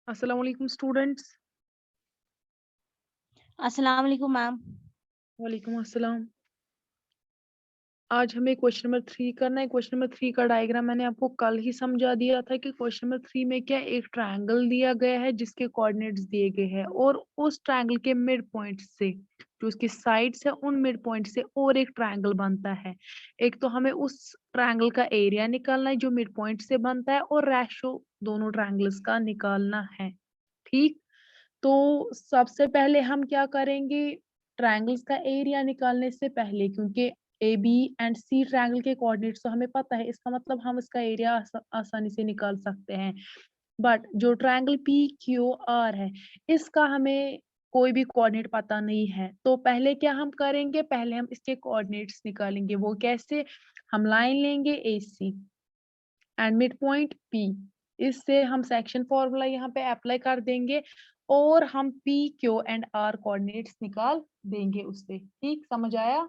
अस्सलाम वालेकुम स्टूडेंट्स। अस्सलाम वालेकुम मैम। वालेकुम अस्सलाम। आज हमें क्वेश्चन नंबर 3 करना है। क्वेश्चन नंबर 3 का डायग्राम मैंने आपको कल ही समझा दिया था कि क्वेश्चन नंबर 3 में क्या एक ट्रायंगल दिया गया है जिसके कोऑर्डिनेट्स दिए गए हैं और उस ट्रायंगल के मिड पॉइंट से जो उसकी साइड्स है उन मिड पॉइंट से और एक ट्रायंगल बनता है। एक तो हमें उस ट्रायंगल का एरिया निकालना है जो मिड पॉइंट से बनता है और रेशो दोनों ट्रायंगल्स का निकालना है। ठीक, तो सबसे पहले हम क्या करेंगे, ट्रायंगल्स का एरिया निकालने से पहले, क्योंकि A B and C triangle के कोऑर्डिनेट्स तो हमें पता है, इसका मतलब हम इसका एरिया आसानी से निकाल सकते हैं। बट जो ट्रायंगल पी क्यू आर है, इसका हमें कोई भी कोऑर्डिनेट पता नहीं है। तो पहले क्या हम करेंगे, पहले हम इसके कोऑर्डिनेट्स निकालेंगे। वो कैसे, हम लाइन लेंगे ए सी एंड मिड पॉइंट पी, इससे हम सेक्शन फॉर्मूला यहाँ पे अप्लाई कर देंगे और हम P Q and R coordinates निकाल देंगे उससे। ठीक, समझ आया?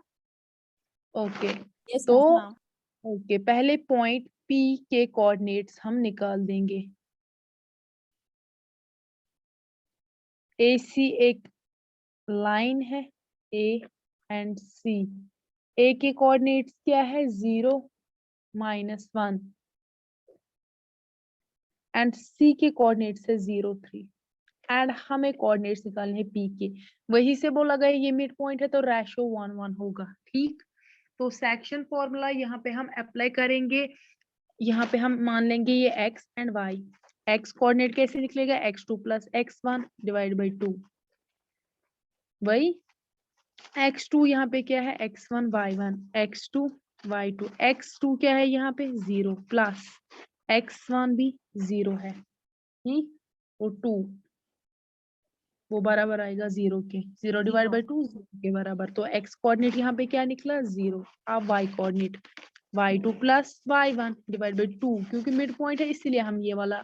ओके, यस तो मैम। ओके, पहले पॉइंट पी के कोऑर्डिनेट्स हम निकाल देंगे। ए सी एक लाइन है, ए एंड सी। ए के कोऑर्डिनेट्स क्या है, 0 -1 एंड सी के कोऑर्डिनेट्स है 0 3 एंड हमें कोऑर्डिनेट्स निकालने हैं पी के। वही से बोला गया ये मिड पॉइंट है तो रेशो 1 1 होगा। ठीक, तो सेक्शन फॉर्मूला यहाँ पे हम अप्लाई करेंगे। यहाँ पे हम मान लेंगे ये x and y। x coordinate कैसे निकलेगा, x2 + x1 डिवाइड बाई 2। वही x2 यहाँ पे क्या है, x1 y1 x2 y2। x2 क्या है यहाँ पे 0 प्लस x1 भी 0 है। ठीक, और 2 वो बराबर आएगा 0 के, 0 डिवाइड बाई 2 0 के बराबर। तो x कोऑर्डिनेट यहाँ पे क्या निकला, 0। अब y coordinate y2 + y1 divide by 2, क्योंकि मिड पॉइंट है इसीलिए हम ये वाला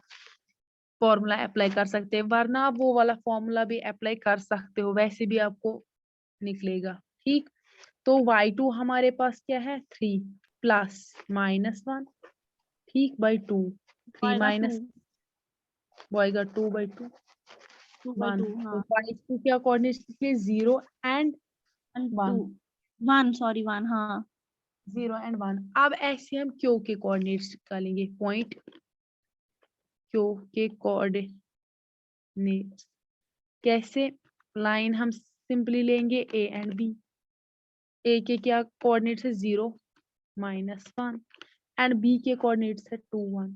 फॉर्मूला अप्लाई कर सकते हैं, वरना आप वो वाला फॉर्मूला भी अप्लाई कर सकते हो, वैसे भी आपको निकलेगा। ठीक, तो y2 हमारे पास क्या है, 3 प्लस -1, ठीक, बाई 2। 3 आएगा माइनस 2 वो आएगा 2 बाई 2 बाई 1। 2 तो हाँ। 5 को क्या कोऑर्डिनेट्स निकले, 0 एंड एंड 2 1। 1 सॉरी 1 हाँ। 0 एंड 1। अब ऐसे हम क्यू के कोऑर्डिनेट्स निकालेंगे। पॉइंट क्यू के कोऑर्डिनेट्स कैसे, लाइन हम सिंपली लेंगे ए एंड बी। ए के क्या कोऑर्डिनेट्स है, 0 -1 एंड बी के कोऑर्डिनेट्स है 2 1।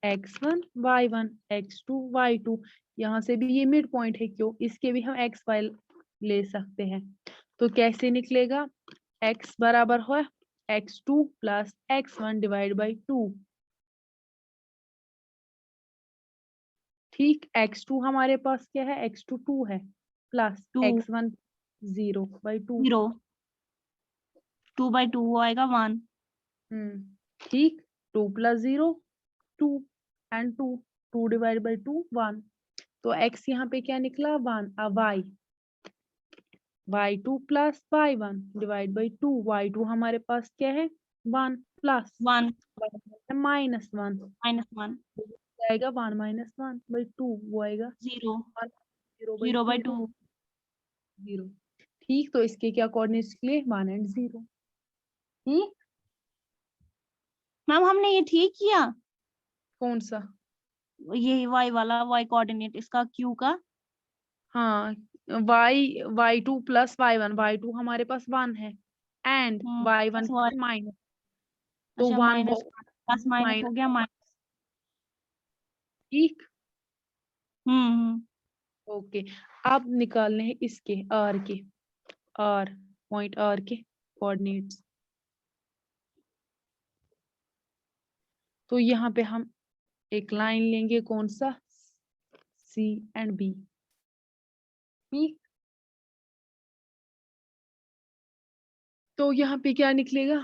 x1 y1 x2 y2, यहाँ से भी ये मिड पॉइंट है क्यों, इसके भी हम x y ले सकते हैं। तो कैसे निकलेगा, x बराबर हो x2 + x1 डिवाइड बाई 2। ठीक, x2 हमारे पास क्या है, x2 2 है प्लस 2 x1 0 बाई 2। 0 2 बाई 2 वो आएगा 1। ठीक, 2 + 0 2 एंड 2, 2 डिवाइड बाई 2 1। तो x यहाँ पे क्या निकला, 1। अब y2 + y1 divide by 2। y2 हमारे पास क्या है, 1 प्लस 1 -1 -1 आएगा 1 -1 बाई 2, वो आएगा 0 0 बाई 0 बाई 2 2। 0। ठीक, तो इसके क्या कोऑर्डिनेट्स निकले, 1 एंड 0। ठीक, मैम हमने ये ठीक किया, कौन सा, ये y वाला y कोऑर्डिनेट इसका q का। हाँ, y2 + y1। y2 हमारे पास 1 है and y1 plus y minus, तो अच्छा 1 माइनस प्लस माइनस माइनस। हो गया माइनस। ठीक, हम्म। ओके, अब निकालने हैं इसके आर के, आर पॉइंट आर के कोऑर्डिनेट्स। तो यहाँ पे हम एक लाइन लेंगे, कौन सा, सी एंड बी। ठीक, तो यहाँ पे क्या निकलेगा,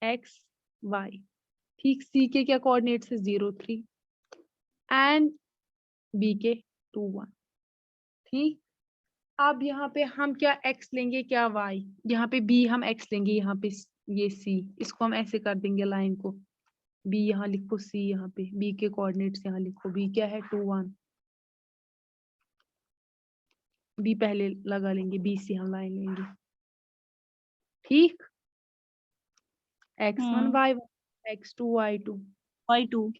एक्स वाई। ठीक, सी के क्या कोऑर्डिनेट्स है, 0 3 एंड बी के 2 1। ठीक, अब यहाँ पे हम क्या x लेंगे, क्या y, यहाँ पे b हम x लेंगे, यहाँ पे ये c, इसको हम ऐसे कर देंगे लाइन को। बी यहाँ लिखो, सी यहाँ पे, बी के कोऑर्डिनेट्स यहाँ लिखो। बी क्या है 2 1, बी पहले लगा लेंगे, बी से हम लाइन लेंगे। ठीक, x1 y1 x2 y2। y2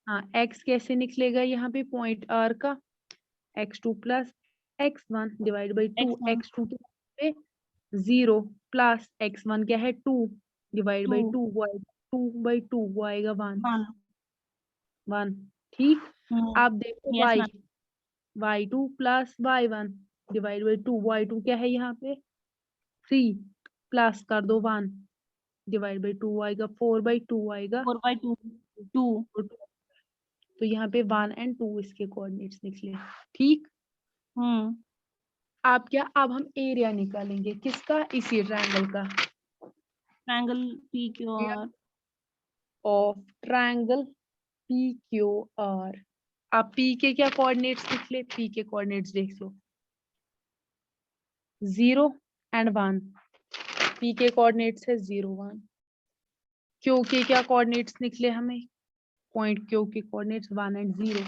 हाँ, x कैसे निकलेगा यहाँ पे पॉइंट r का, x2 plus x1 divide by 2, x1 x2 पे 0 प्लस x1 क्या है 2 डिवाइड बाई 2 2, वो 2/2 वो आएगा 1 1 1। ठीक, आप देखो yes y, ma'am y2 plus y1 divide by 2, y2 क्या है यहाँ पे 3 प्लस कर दो 1 डिवाइड बाई 2 आएगा 4/2 आएगा। 4/2 2 तो यहाँ पे 1 और 2 इसके कोऑर्डिनेट्स निकले। ठीक, आप क्या, अब हम एरिया निकालेंगे किसका, इसी ट्रायंगल का, triangle PQR of triangle PQR। आप P के क्या कोऑर्डिनेट्स निकले, P के कोऑर्डिनेट्स देख लो 0 और 1, P के कोऑर्डिनेट्स है 0 1। Q के क्या कोऑर्डिनेट्स निकले हमें, पॉइंट Q के कोऑर्डिनेट्स 1 और 0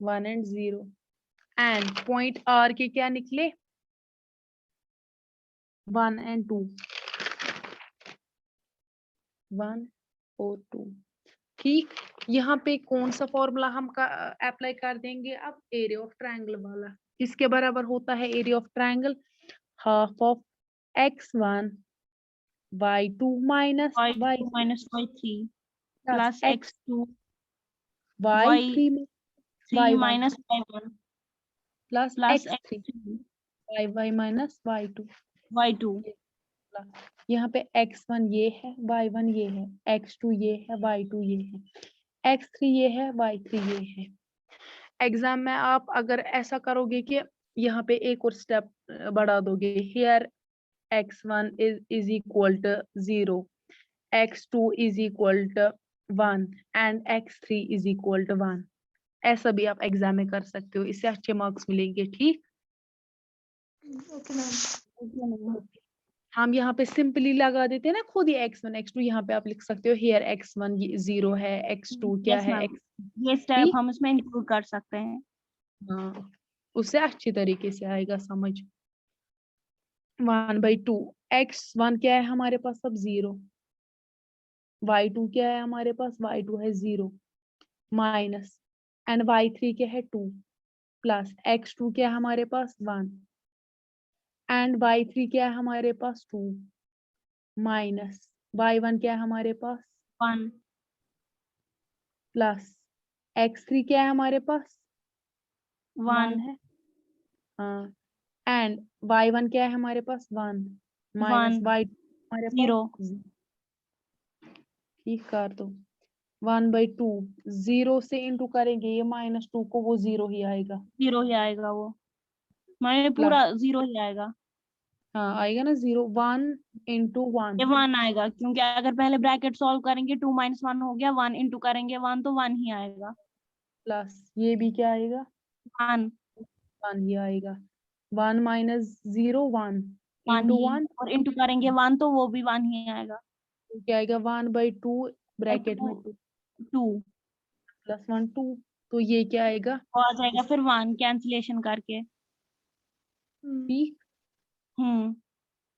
1 और 0, एंड पॉइंट R के क्या निकले 1 और 2 1 और 2। ठीक, यहाँ पे कौन सा फॉर्मूला हम अप्लाई कर देंगे अब, एरिया ऑफ ट्रायंगल वाला। किसके बराबर होता है area of triangle, half of x1 y2 minus y2 minus y3 plus plus x x2 y3 y3 y1 minus y1 plus plus x3 x3 y minus y2। y2 यहाँ पे x1 ये है, y1 ये है, x2 ये है, y2 ये है, x3 ये है, y3 ये है। एग्जाम में आप अगर ऐसा करोगे कि यहाँ पे एक और स्टेप बढ़ा दोगे, here x1 is equal to 0, x2 is equal to 1 and x3 is equal to 1, ऐसा भी आप एग्जाम में कर सकते हो, इससे अच्छे मार्क्स मिलेंगे। ठीक, हम यहाँ पे सिंपली लगा देते हैं ना खुद ही x1 x2, यहाँ पे आप लिख सकते हो हियर x1 0 है, x2 क्या यस है मैम x। ये स्टेप ठीक, हम इसमें इंक्लूड कर सकते हैं। हाँ, उससे अच्छी तरीके से आएगा समझ। 1/2, x1 क्या है हमारे पास अब 0, y2 क्या है हमारे पास, y2 है 0 माइनस, एंड y3 क्या है 2 प्लस x2 क्या है हमारे पास 1 एंड y3 क्या है हमारे पास 2 माइनस y1 क्या है हमारे पास 1 प्लस x3 क्या है हमारे पास 1 1 है, हाँ, एंड y1 क्या है हमारे पास 1 माइनस 1 y हमारे 0 पास, ठीक कर दो 1/2, 0 से इंटू करेंगे ये -2 को, वो 0 ही आएगा 0 ही आएगा वो मैंने प्लस, पूरा 0 ही आएगा। हाँ आएगा ना 0, 1 इंटू 1 ये 1 आएगा क्योंकि अगर पहले ब्रैकेट सॉल्व करेंगे 2 - 1 हो गया 1 इंटू करेंगे 1 तो 1 ही आएगा प्लस ये भी क्या आएगा 1 1 ही आएगा, 1 माइनस 0 1 1 इंटू ही 1 और इंटू करेंगे 1 तो वो भी 1 ही आएगा क्या आएगा 1/2 और ब्रैकेट 2 में 2 2 प्लस 1 2, तो ये क्या आएगा तो आ जाएगा फिर 1 कैंसिलेशन करके। ठीक, हम्म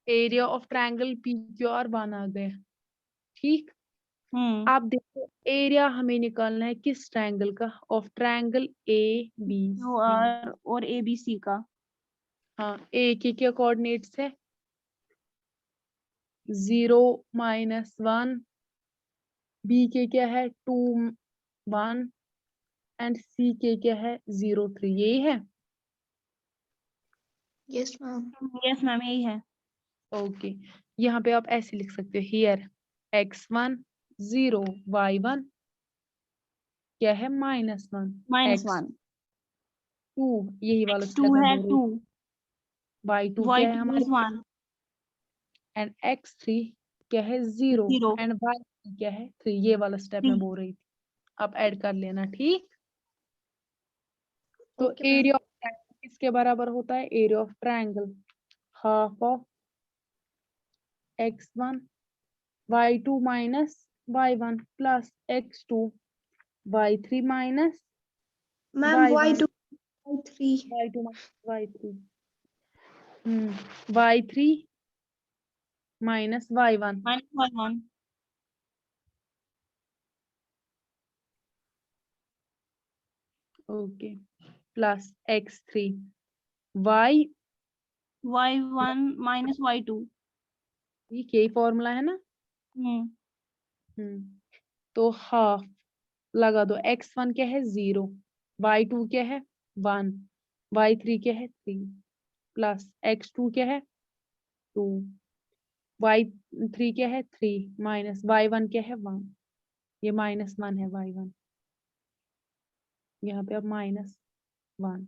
एरिया ऑफ ट्रायंगल PQR 1 आ गया। ठीक, हम्म आप देखो एरिया हमें निकालना है किस ट्रायंगल का, ऑफ ट्रायंगल ABC। QR और ABC का हाँ, ए के क्या कोऑर्डिनेट्स है 0 -1, बी के क्या है 2 1 एंड सी के क्या है 0 3, यही है। Yes ma'am. यस मैम यही है। ओके, यहाँ पे आप ऐसे लिख सकते हो हियर x1 0 y1 क्या है -1 -1 x2 यही वाला x2 स्टेप मैं है बोल रही 2 हूँ, y2 क्या है y2 हमारे is 1 एंड x3 क्या है 0 0 एंड y क्या है 3, ये वाला स्टेप मैं 3 बोल रही थी, आप ऐड कर लेना। ठीक, तो okay ma'am. Area of triangle किसके बराबर होता है, area of triangle half of x1 y2 minus y1 plus x2 y3 minus ma'am y1 y2 y3 y2 minus y3 y3 minus y1 -y1 okay plus x3 y y1 minus y2। ये यही formula है ना। तो half लगा दो, x1 क्या है 0, y2 क्या है 1, y3 क्या है 3 प्लस x2 क्या है 2, y3 क्या है 3 माइनस y1 क्या है 1, ये -1 है y1, यहाँ पे अब -1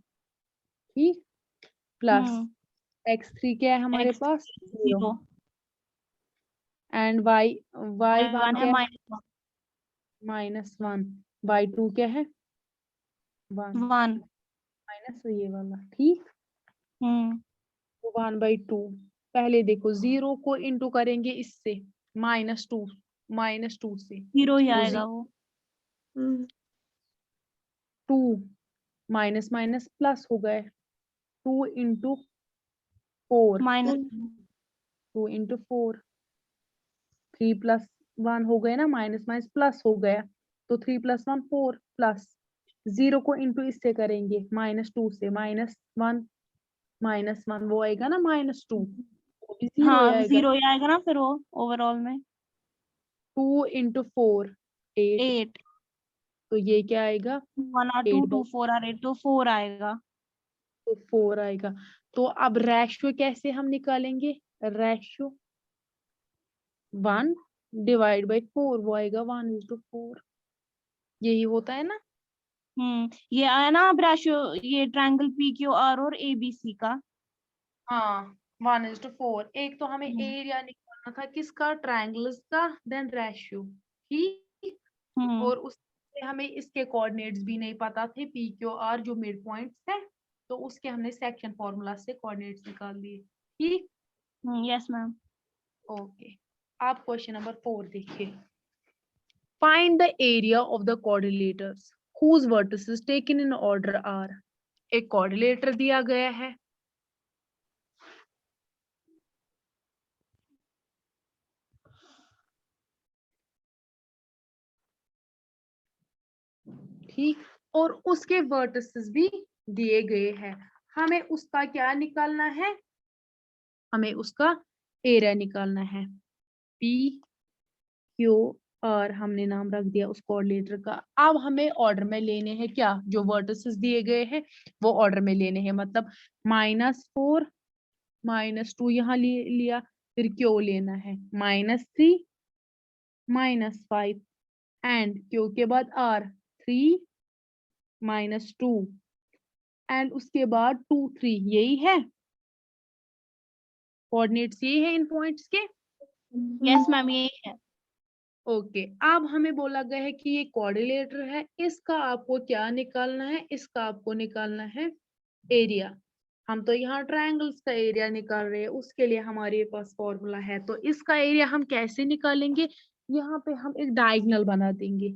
ठीक, प्लस x3 क्या है हमारे x पास 0 0 एंड y1 है क्या है -1 -1, y2 क्या है 1 माइनस ये वाला ठीक। तो 1/2 पहले देखो 0 को इंटू करेंगे इससे -2 से 0 ही तो आएगा वो। 2 माइनस माइनस प्लस हो गए 2 इंटू 4 2 इंटू 4 3 + 1 हो गए ना, माइनस माइनस प्लस हो गया तो 3 + 1 4 प्लस 0 को इंटू इससे करेंगे -2 से -1 वो आएगा ना -2 वो भी 0 ही हाँ आएगा। 0 ही आएगा ना फिर वो ओवरऑल में 2 इंटू 4 8 8 तो ये क्या आएगा 1 और 2 8 2 4 और 8 तो 4 आएगा। तो 4 आएगा। तो अब रेशियो कैसे हम निकालेंगे, रेशियो 1 डिवाइड बाई 4 वो आएगा 1:4 यही होता है ना। ये आया ना अब रेशियो ये ट्रायंगल PQR और ABC का। हाँ 1:4 एक तो हमें हम्म एरिया निकालना था किसका, ट्रायंगल्स का, देन रेशियो ठीक, हम्म और उससे हमें इसके कोऑर्डिनेट्स भी नहीं पता थे PQR जो मिड पॉइंट्स है, तो उसके हमने सेक्शन फॉर्मूला से कोऑर्डिनेट्स निकाल दिए ठीक। Yes ma'am. ओके आप क्वेश्चन नंबर 4 देखिए, find the area of the coordinators whose vertices taken in order are, एक कोऑर्डिनेटर दिया गया है ठीक, और उसके वर्टिसेस भी दिए गए हैं, हमें उसका क्या निकालना है, हमें उसका एरिया निकालना है। पी क्यू और हमने नाम रख दिया उस कोऑर्डिनेटर का। अब हमें ऑर्डर में लेने हैं क्या, जो वर्टिसेस दिए गए हैं वो ऑर्डर में लेने हैं, मतलब -4 -2 यहाँ लिया, फिर क्यू लेना है -3 -5 एंड क्यू के बाद R 3 -2 एंड उसके बाद 2 3 यही है कोऑर्डिनेट्स, यही है इन पॉइंट्स के। यस मैम यही है। ओके अब हमें बोला गया है कि ये कोऑर्डिनेटर है, इसका आपको क्या निकालना है, इसका आपको निकालना है एरिया। हम तो यहाँ ट्रायंगल्स का एरिया निकाल रहे हैं, उसके लिए हमारे पास फॉर्मूला है, तो इसका एरिया हम कैसे निकालेंगे, यहाँ पे हम एक डायगोनल बना देंगे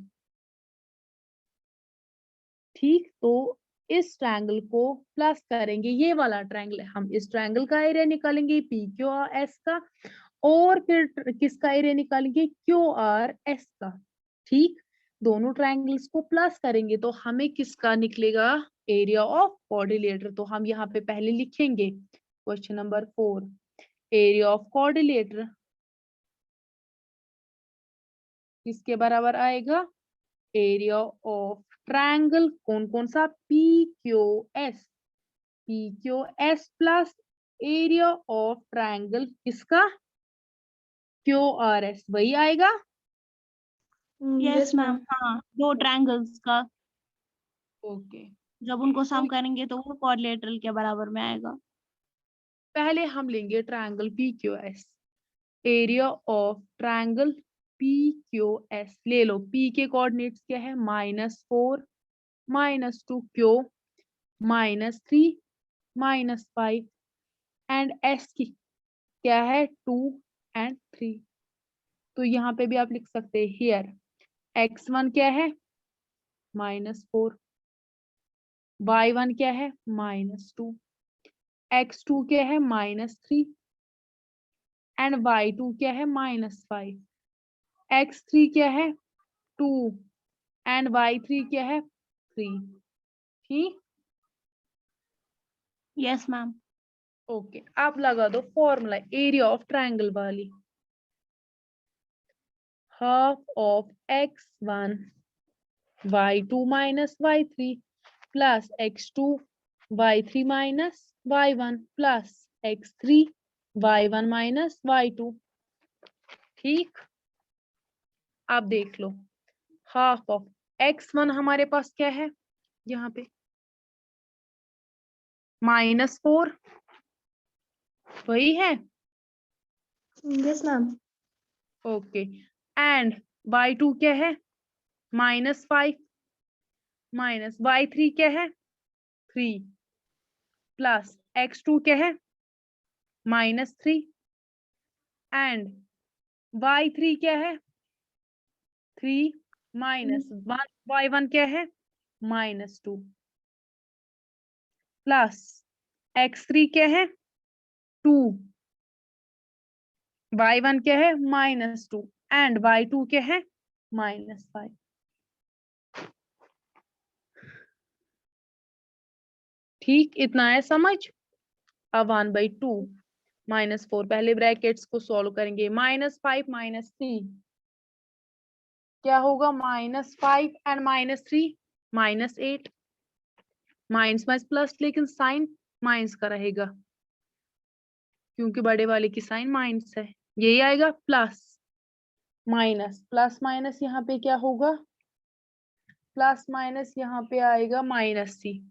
ठीक। तो इस ट्रायंगल को प्लस करेंगे, ये वाला ट्रायंगल है, हम इस ट्रायंगल का एरिया निकालेंगे PQRS का, और फिर किसका एरिया निकालेंगे QRS का ठीक। दोनों ट्रायंगल्स को प्लस करेंगे तो हमें किसका निकलेगा, एरिया ऑफ कोऑर्डिनेटर। तो हम यहाँ पे पहले लिखेंगे question number 4, area of coordinator किसके बराबर आएगा, एरिया ऑफ ट्रायंगल कौन कौन सा, PQS plus area of triangle किसका QRS वही आएगा। यस मैम हाँ दो ट्रायंगल्स का ओके जब उनको सम करेंगे तो वो क्वाड्रिलेटरल के बराबर में आएगा। पहले हम लेंगे triangle PQS, area of triangle PQS ले लो, P के कोऑर्डिनेट्स क्या है -4 -2 Q -3 -5 एंड S की क्या है 2 एंड 3 तो यहाँ पे भी आप लिख सकते हैं हियर x1 क्या है -4, y1 क्या है -2, x2 क्या है -3 एंड y2 क्या है -5, x3 क्या है 2 एंड y3 क्या है 3। ठीक, यस मैम। ओके। आप लगा दो फॉर्मूला एरिया ऑफ ट्रायंगल वाली, half of x1 y2 minus y3 plus x2 y3 minus y1 plus x3 y1 minus y2। ठीक, आप देख लो हाफ ऑफ x1 हमारे पास क्या है यहाँ पे -4, वही है Yes, ma'am. Okay, and y2 क्या है -5 माइनस y3 क्या है 3 प्लस x2 क्या है -3 एंड y3 क्या है 3 माइनस y1 क्या है -2 प्लस x3 क्या है 2, y1 क्या है -2 एंड y2 क्या है -5। ठीक, इतना है समझ। अब 1/2 -4 पहले ब्रैकेट्स को सॉल्व करेंगे, -5 -3 क्या होगा -5 एंड -3 -8, माइनस माइनस प्लस, लेकिन साइन माइनस का रहेगा क्योंकि बड़े वाले की साइन माइनस है, यही आएगा प्लस माइनस, प्लस माइनस यहाँ पे क्या होगा प्लस माइनस यहाँ पे आएगा -3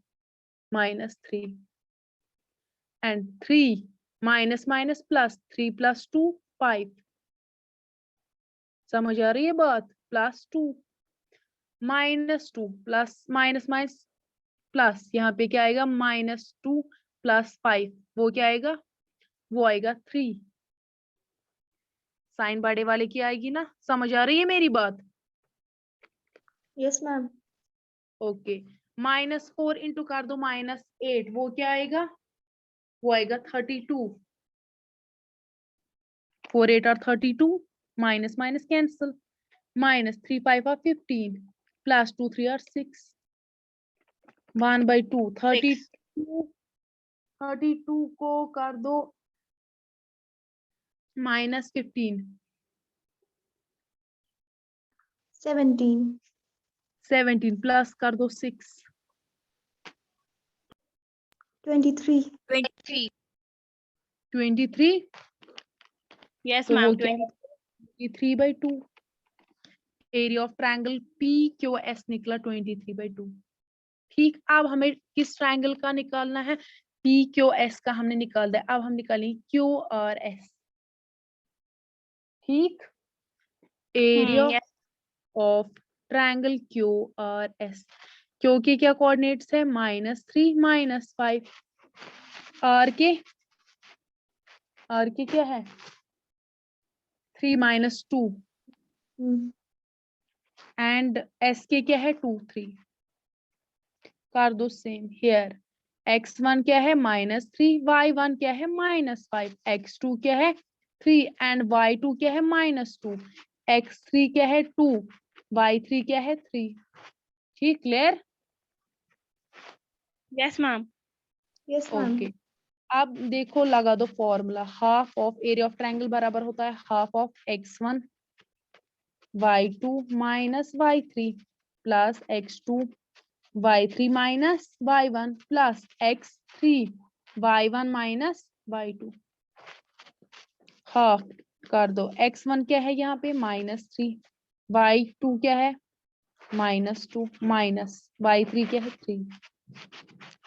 एंड 3 माइनस माइनस प्लस 3 + 2 5। समझ आ रही है बात, +2 -2 प्लस माइनस माइनस प्लस यहाँ पे क्या आएगा -2 + 5, वो क्या आएगा वो आएगा 3। साइन बड़े वाले की आएगी ना, समझ आ रही है मेरी बात। Yes, ma'am. ओके, -4 इंटू कर दो -8, वो क्या आएगा वो आएगा 32, 4 8 are 32, minus minus cancel, -3 5 are 15 + 2 3 are 6, 1/2 32 को कर दो -15, 17. 17 प्लस कर दो 6, 23. 23, यस तो वो मैम। क्या 23/2। एरिया ऑफ ट्रायंगल PQS निकला 23/2। ठीक, अब हमें किस ट्रायंगल का निकालना है, PQS का हमने निकाल दिया, अब हम निकालेंगे QRS। ठीक, area yes of triangle QRS, क्योंकि क्या कोऑर्डिनेट्स है -3 -5, R के क्या है 3 -2 एंड S के क्या है 2 3, कर दो सेम हियर, x1 क्या है -3, y1 क्या है -5, x2 क्या है 3 एंड y2 क्या है -2, x3 क्या है 2, y3 क्या है 3। ठीक, clear. Yes ma'am. Yes, ma'am. Okay, अब देखो लगा दो formula, half of area of triangle बराबर होता है half of x1 y2 minus y3 plus x2 y3 minus y1 plus x3 y1 minus y2, half कर दो, x1 क्या है यहाँ पे -3, y2 क्या है -2 माइनस y3 क्या है 3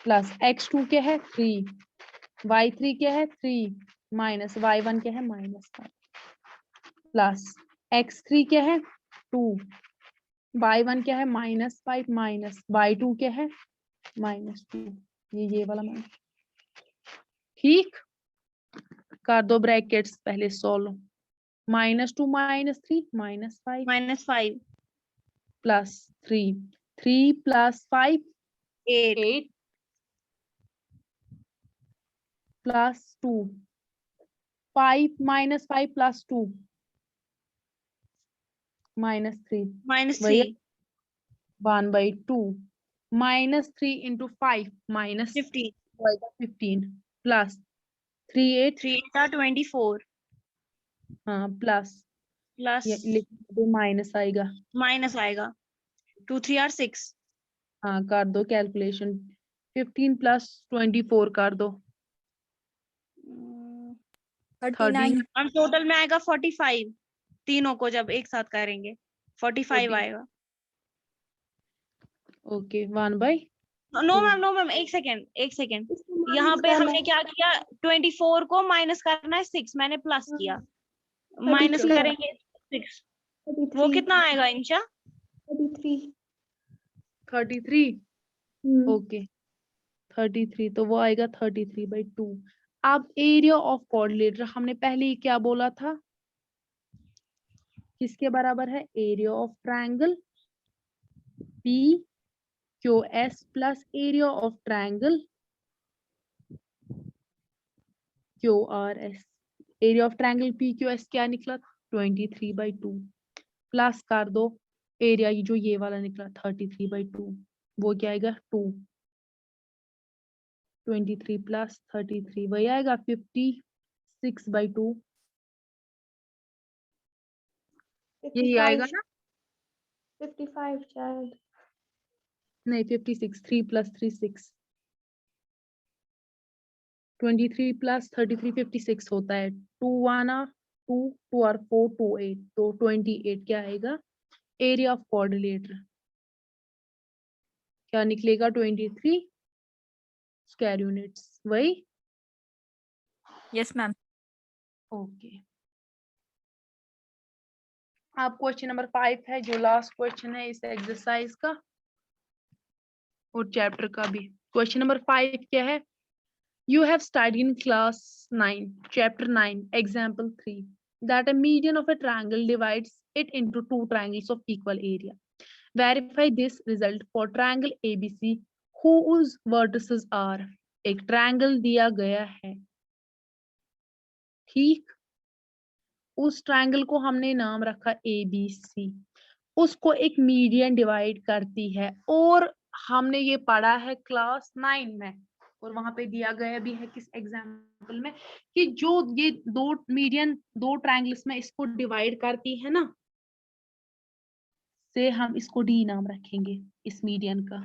प्लस x2 क्या है 3, y3 क्या है 3 माइनस y1 क्या है -5 प्लस x3 क्या है 2, y1 क्या है -5 माइनस y2 क्या है -2, ये वाला मान। ठीक, कर दो ब्रैकेट्स पहले सोल्व, -2 -3 -5 -5 +3 3 + 5 8 8 +2 5 -5 +2 -3 वही -3 1/2 -3 into 5 minus 15 15 plus 3 8 3 8 are 24 हाँ प्लस plus ये लिख दो माइनस आएगा minus आएगा 2 3 are 6 हाँ कर दो कैलकुलेशन 15 + 24 कर दो 39 हम टोटल में आएगा 45 तीनों को जब एक साथ करेंगे 45 40 आएगा। ओके 1/2 नो मैम एक सेकेंड यहाँ पे हमने क्या किया 24 को माइनस करना है 6 मैंने प्लस किया माइनस 33 करेंगे 6 वो 33 कितना आएगा इंशा 33 33 ओके 33 तो वो आएगा 33/2 अब एरिया ऑफ कोऑर्डिनेटर हमने पहले ही क्या बोला था किसके बराबर है area of triangle PQS plus area of triangle QRS area of triangle PQS क्या निकला 23/2 प्लस कर दो एरिया जो ये वाला निकला 33/2 वो क्या आएगा 2 23 + 33 वही आएगा 56/2 यही आएगा ना 55 शायद नहीं 56 3 + 3 6 23 + 33 56 होता है 2 1 2 2 और 4 2 8 तो 28 क्या आएगा एरिया ऑफ कोऑर्डिनेटर क्या निकलेगा 23 स्क्वायर यूनिट्स वही यस मैम ओके अब क्वेश्चन नंबर 5 है जो लास्ट क्वेश्चन है इस एक्सरसाइज का और चैप्टर का भी क्वेश्चन नंबर 5 क्या है You have studied in class 9, chapter 9, example 3, that a median of a triangle divides it into two triangles of equal area. Verify this result for triangle ABC, whose vertices are. एक triangle दिया गया है, ठीक? उस triangle को हमने नाम रखा ABC. उसको एक मीडियन डिवाइड करती है और हमने ये पढ़ा है क्लास 9 में और वहां पे दिया गया भी है किस एग्जाम्पल में कि जो ये दो मीडियन दो ट्रायंगल्स में इसको डिवाइड करती है ना से हम इसको डी नाम रखेंगे इस मीडियन का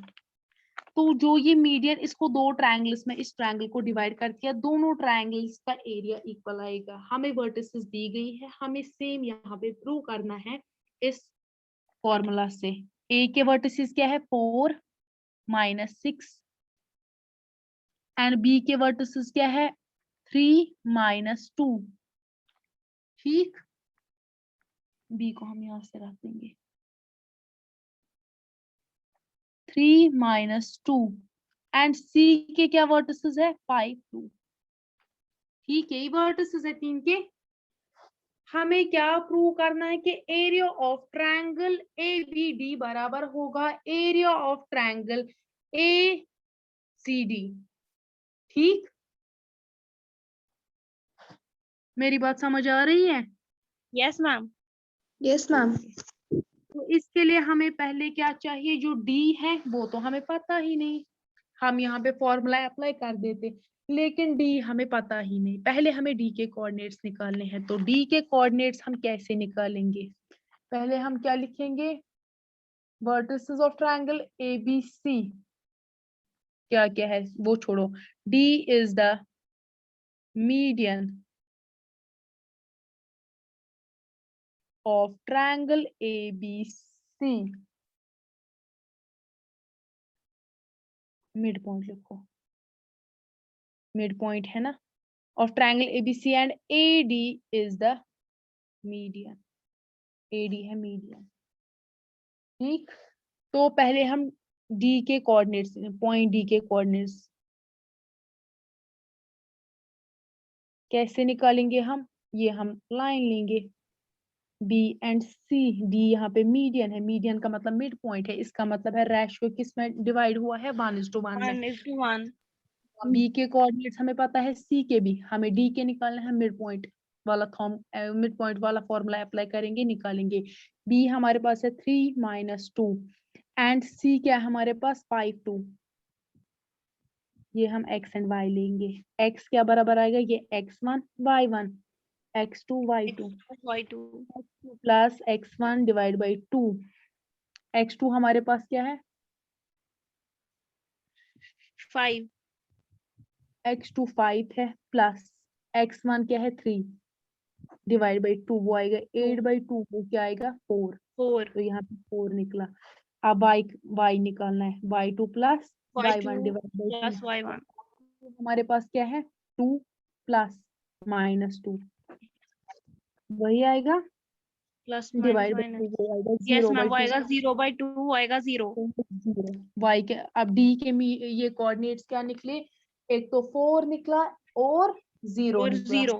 तो जो ये मीडियन इसको दो ट्रायंगल्स में इस ट्रायंगल को डिवाइड करती है दोनों ट्रायंगल्स का एरिया इक्वल आएगा हमें वर्टिसेस दी गई है हमें सेम यहाँ पे प्रूव करना है इस फॉर्मूला से ए के वर्टिसेस क्या है 4 -6 एंड बी के वर्टिसेस क्या है 3 - 2 ठीक बी को हम यहां से रख देंगे 3 - 2 एंड सी के क्या वर्टिसेस है 5 2 ठीक है वर्टिसेस है तीन के हमें क्या प्रूव करना है कि एरिया ऑफ ट्रायंगल ABD बराबर होगा एरिया ऑफ ट्रायंगल ACD ठीक मेरी बात समझ आ रही है यस मैम yes ma'am तो इसके लिए हमें पहले क्या चाहिए जो डी है वो तो हमें पता ही नहीं हम यहाँ पे फॉर्मूला अप्लाई कर देते लेकिन डी हमें पता ही नहीं पहले हमें डी के कोऑर्डिनेट्स निकालने हैं तो डी के कोऑर्डिनेट्स हम कैसे निकालेंगे पहले हम क्या लिखेंगे वर्टिसेस ऑफ ट्रायंगल ABC क्या क्या है वो छोड़ो D is the median of triangle ABC mid point लिखो मिड पॉइंट है ना of triangle ABC and AD is the median AD है मीडियन ठीक तो पहले हम डी के कोऑर्डिनेट्स पॉइंट डी के कोऑर्डिनेट्स कैसे निकालेंगे हम ये हम लाइन लेंगे B एंड C, D यहाँ पे मीडियन है, मीडियन का मतलब मिड पॉइंट है, इसका मतलब है रेशियो किस में डिवाइड हुआ है, 1:1 में। 1:1। B के कोऑर्डिनेट्स हमें पता है, C के भी, हमें D के निकालना है, मिड पॉइंट वाला मिड पॉइंट वाला फॉर्मूला अप्लाई करेंगे, निकालेंगे। B हमारे पास है 3 - 2 एंड C क्या है हमारे पास 5 2। ये हम x एंड y लेंगे, x क्या बराबर आएगा, ये x1 y1 x2 y2 Y2 plus x1 divide by 2, x2 हमारे पास क्या है, 5 x2 5 है, प्लस x1 क्या है 3 डिवाइड बाई 2, वो आएगा 8/2, वो क्या आएगा 4, 4 तो यहाँ पे 4 निकला। अब y निकालना है, y2 plus y1 divide by 2, plus Y1 हमारे पास क्या है 2 प्लस -2, वही आएगा प्लस डिवाइड बाई माइनस। 2, वो आएगा यस 0/2 मैम, वो आएगा 0/2 आएगा 0। 0। y के अब d के ये कोऑर्डिनेट्स क्या निकले, एक तो 4 निकला और 0 और निकला। 0।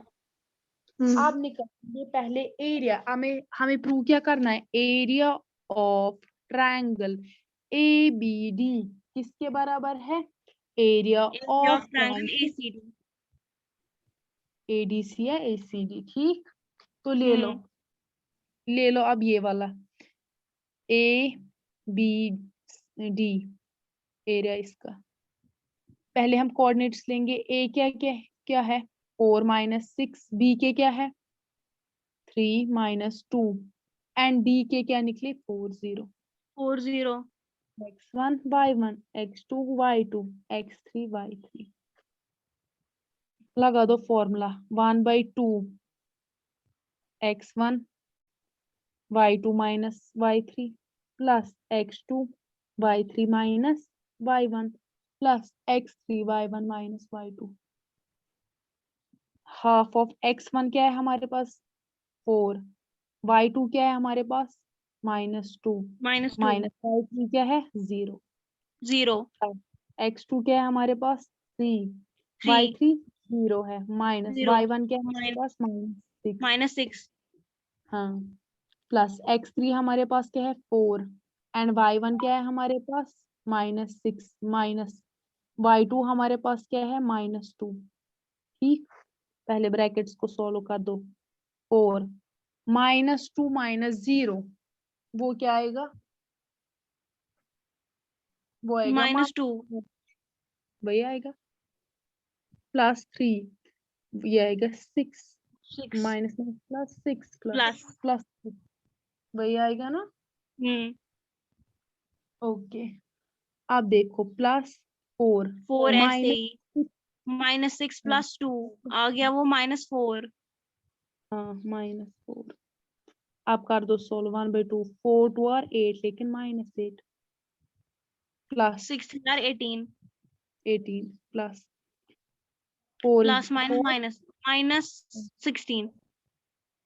अब निकालेंगे पहले एरिया, हमें प्रूव क्या करना है, एरिया ऑफ ट्रायंगल ABD किसके बराबर है, area area of of triangle triangle ACD। ADC है ACD, ठीक। तो ले लो अब ये वाला ABD एरिया इसका। पहले हम कोऑर्डिनेट्स लेंगे, ए क्या क्या क्या है 4 - 6, बी के क्या है 3 - 2 एंड डी के क्या निकले 4 0। 4 0 x1 y1 x2 y2 x3 y3, लगा दो formula 1/2 x1 y2 minus y3 plus x2 y3 minus y1 plus x3 y1 minus y2। Half of x1 क्या है हमारे पास 4, y2 क्या है हमारे पास -2 -2 माइनस y3 क्या है 0, 0 x2 क्या है हमारे पास 3, 3 y3 0 है, माइनस 0 y1 क्या है हमारे पास -6, -6 हाँ, प्लस x3 हमारे पास क्या है 4 एंड y1 क्या है हमारे पास -6 माइनस y2 हमारे पास क्या है -2, ठीक। पहले ब्रैकेट्स को सॉल्व कर दो, 4 -2 -0 वो क्या आएगा, वो आएगा -2 वही आएगा, प्लस 3 ये आएगा 6 6 माइनस प्लस 6 प्लस प्लस 6 वही आएगा ना। 4 ओके, अब देखो +4 ऐसे ही माइनस -6 + 2 आ गया, वो -4 हाँ -4। आप कर दो सोल्व 1/2, 4 2 और 8, लेकिन -8 plus 6 3 are 18 18 plus 4 plus minus -16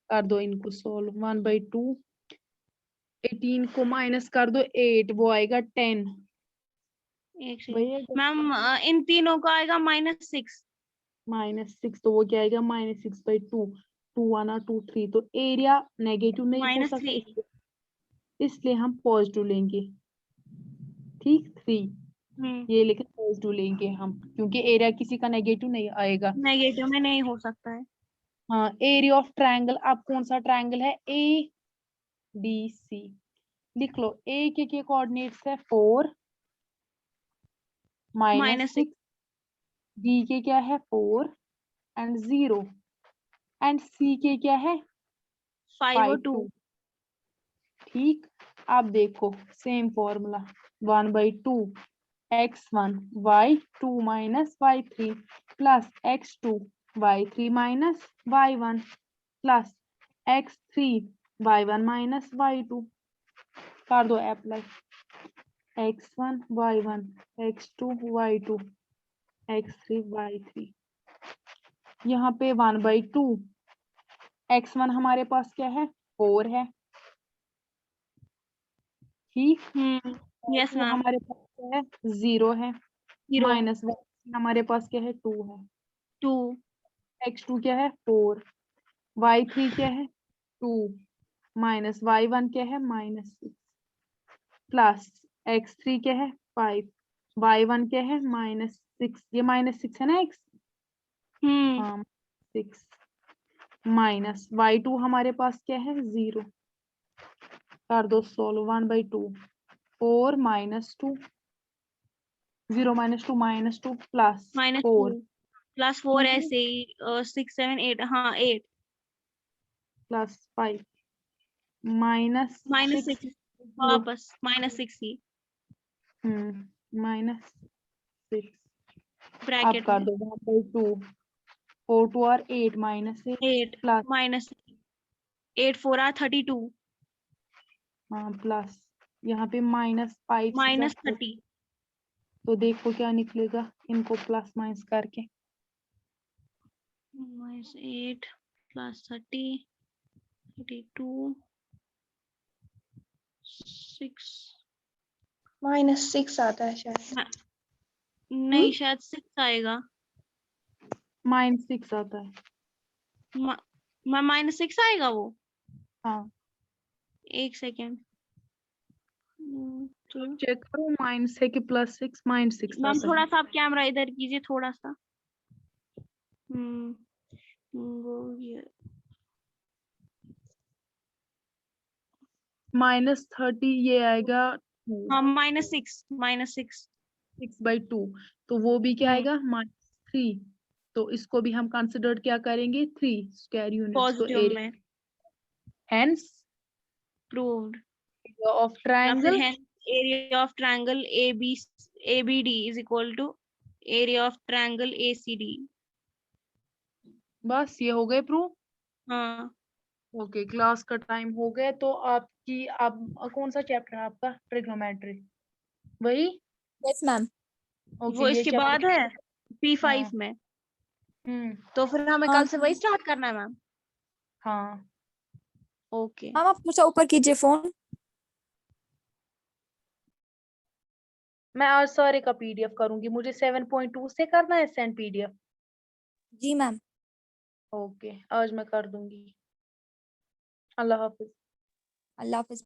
कर दो इनको सोल्व 1/2, 18 को माइनस कर दो 8, वो आएगा 10, एक से भैया मैम इन तीनों का आएगा -6 -6, तो वो क्या आएगा -6/2, 2 1 2 3, तो एरिया नेगेटिव नहीं हो सकता, -3 इसलिए हम पॉजिटिव लेंगे, ठीक 3, ये लेकिन पॉजिटिव लेंगे हम, क्योंकि एरिया किसी का नेगेटिव नहीं आएगा। नेगेटिव में नहीं हो सकता है। हाँ, एरिया ऑफ ट्रायंगल, अब कौन सा ट्रायंगल है, ADC, लिख लो, ए के कोऑर्डिनेट्स है 4 -6, डी के क्या है 4 एंड 0 एंड सी के क्या है 5 और 2 2, ठीक। अब देखो same formula 1/2 x1 y2 minus y3 plus x2 y3 minus y1 plus x3 y1 minus y2, कर दो apply, x1 y1 x2 y2 x3 y3, यहाँ पे 1/2 x1 हमारे पास क्या है 4 है, ठीक। यस मैम हमारे पास क्या है 0 है, 0 माइनस हमारे पास क्या है 2 है, 2 x2 क्या है 4, y3 क्या है 2 माइनस y1 क्या है -6 प्लस x3 क्या है 5 y1 क्या है -6 ये -6 है ना x हाँ 6 माइनस y2 हमारे पास क्या है 0 कर दो सोल्व 1/2 4 -2 0 -2 प्लस -2 4 प्लस 4 2 ऐसे ही 6 7 8 हाँ 8 प्लस 5 -6 -6 वापस -6 ही -6 अब ब्रैकेट कर में दो 1/2 4 2 और 8 -8 8 प्लस -8 4 are 32 हाँ प्लस यहाँ पे -5 -30 तो देखो क्या निकलेगा इनको प्लस माइनस करके -8 प्लस 30 32 6 -6 आता है शायद। नहीं शायद 6 आएगा -6 आता है -6 आएगा वो हाँ एक सेकेंड तो चेक करो माइनस है कि +6 -6 मैम आता थोड़ा है सा आप कैमरा इधर कीजिए थोड़ा सा वो ये -30 ये आएगा हाँ -6 6/2 तो वो भी क्या आएगा -3 तो इसको भी हम कंसिडर क्या करेंगे 3 स्क्वायर यूनिट्स तो पॉजिटिव में हेंस प्रूव्ड ऑफ या फिर ट्रायंगल है area of triangle ABD is equal to area of triangle ACD बस ये हो गए प्रूव हाँ ओके क्लास का टाइम हो गया तो आपकी अब कौन सा चैप्टर है आपका ट्रिग्नोमेट्री वही यस मैम। ओके वो ये इसके चैप्टर बाद है P5 हाँ में हम्म तो फिर हमें हाँ कल से वही स्टार्ट करना है मैम हाँ ओके मैम आप मुझे ऊपर कीजिए फोन। मैं आज सारे का PDF करूंगी मुझे 7.2 से करना है सेंड PDF जी मैम। ओके आज मैं कर दूंगी अल्लाह हाफिज अल्लाह हाफिज।